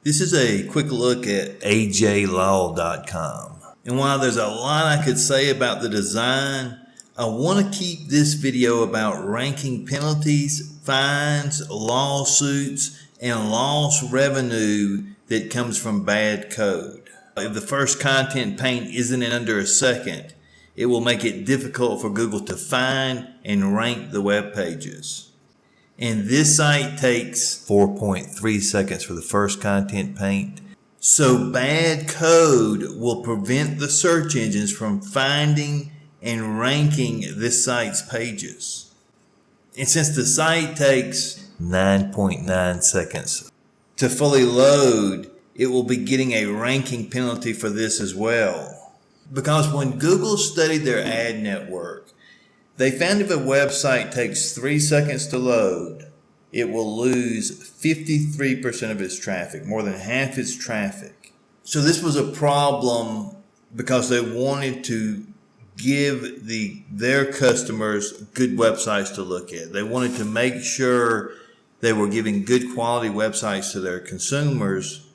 This is a quick look at ajlaw.com. And while there's a lot I could say about the design, I want to keep this video about ranking penalties, fines, lawsuits, and lost revenue that comes from bad code. If the first content paint isn't in under a second, it will make it difficult for Google to find and rank the web pages. And this site takes 4.3 seconds for the first content paint. So bad code will prevent the search engines from finding and ranking this site's pages. And since the site takes 9.9 seconds to fully load, it will be getting a ranking penalty for this as well. Because when Google studied their ad network, they found if a website takes 3 seconds to load, it will lose 53% of its traffic, more than half its traffic. So this was a problem because they wanted to give their customers good websites to look at. They wanted to make sure they were giving good quality websites to their consumers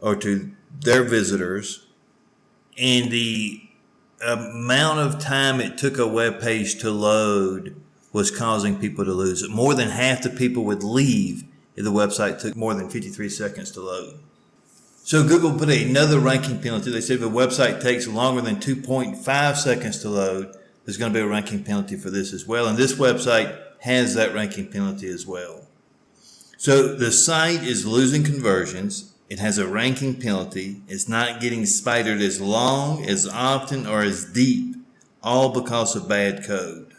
or to their visitors. And the amount of time it took a web page to load was causing people to lose it. More than half the people would leave if the website took more than 53 seconds to load. So Google put another ranking penalty. They said if a website takes longer than 2.5 seconds to load, there's going to be a ranking penalty for this as well. And this website has that ranking penalty as well. So the site is losing conversions. It has a ranking penalty. It's not getting spidered as long, as often, or as deep, all because of bad code.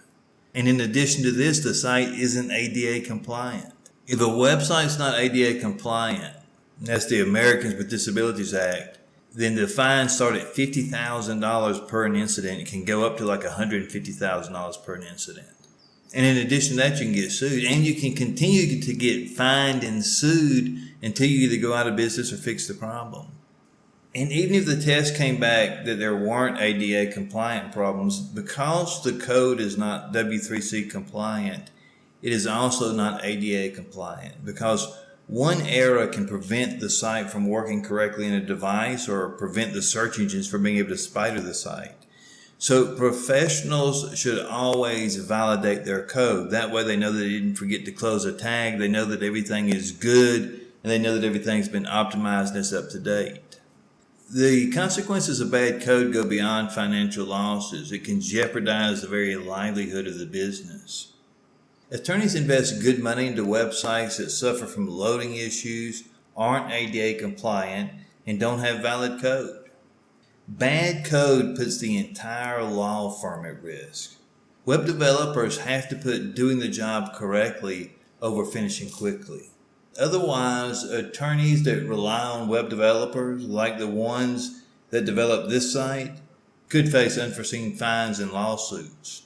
And in addition to this, the site isn't ADA compliant. If a website's not ADA compliant, that's the Americans with Disabilities Act, then the fine starts at $50,000 per an incident. It can go up to like $150,000 per an incident. And in addition to that, you can get sued. And you can continue to get fined and sued until you either go out of business or fix the problem. And even if the test came back that there weren't ADA compliant problems, because the code is not W3C compliant, it is also not ADA compliant, because one error can prevent the site from working correctly in a device or prevent the search engines from being able to spider the site. So professionals should always validate their code. That way they know that they didn't forget to close a tag. They know that everything is good, and they know that everything's been optimized and it's up to date. The consequences of bad code go beyond financial losses. It can jeopardize the very livelihood of the business. Attorneys invest good money into websites that suffer from loading issues, aren't ADA compliant, and don't have valid code. Bad code puts the entire law firm at risk. Web developers have to put doing the job correctly over finishing quickly. Otherwise, attorneys that rely on web developers, like the ones that developed this site, could face unforeseen fines and lawsuits.